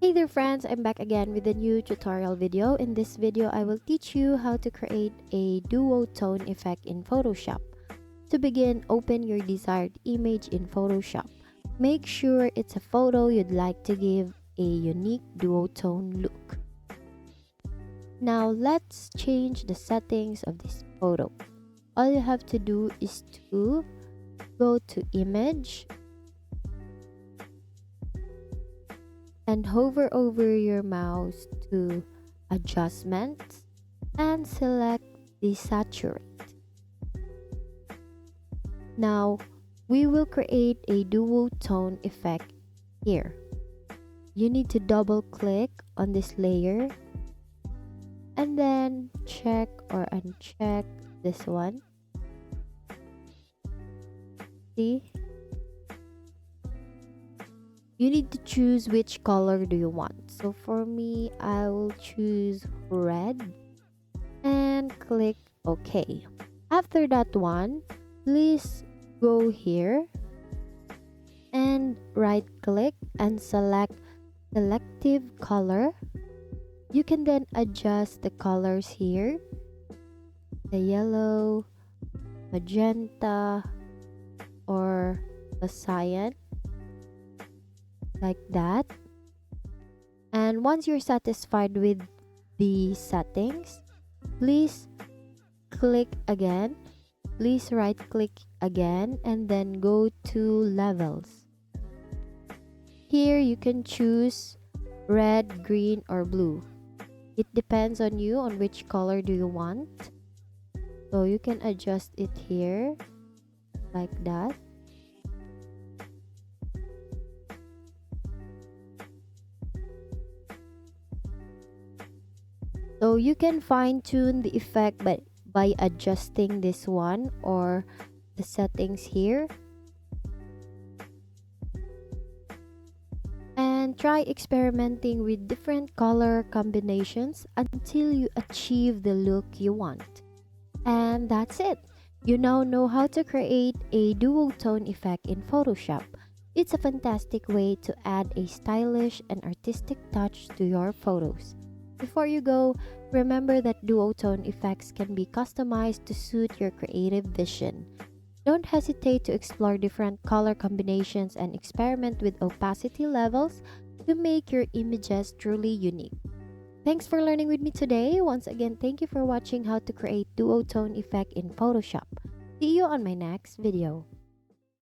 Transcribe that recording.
Hey there friends, I'm back again with a new tutorial video. In this video, I will teach you how to create a duotone effect in Photoshop. To begin, open your desired image in Photoshop. Make sure it's a photo you'd like to give a unique duotone look. Now let's change the settings of this photo. All you have to do is to go to Image and hover over your mouse to Adjustments and select Desaturate. Now, we will create a duotone effect here. You need to double click on this layer and then check or uncheck this one. See? You need to choose which color do you want. So for me, I will choose red and click OK. After that one, please go here and right click and select selective color. You can then adjust the colors here, the yellow, magenta, or the cyan, like that. And once you're satisfied with the settings, please click again. Please right click again and then go to levels. Here you can choose red, green, or blue. It depends on you on which color do you want. So you can adjust it here like that. So you can fine-tune the effect by adjusting this one or the settings here. And try experimenting with different color combinations until you achieve the look you want. And that's it. You now know how to create a duotone effect in Photoshop. It's a fantastic way to add a stylish and artistic touch to your photos. Before you go, remember that duotone effects can be customized to suit your creative vision. Don't hesitate to explore different color combinations and experiment with opacity levels to make your images truly unique. Thanks for learning with me today. Once again, thank you for watching how to create duotone effect in Photoshop. See you on my next video.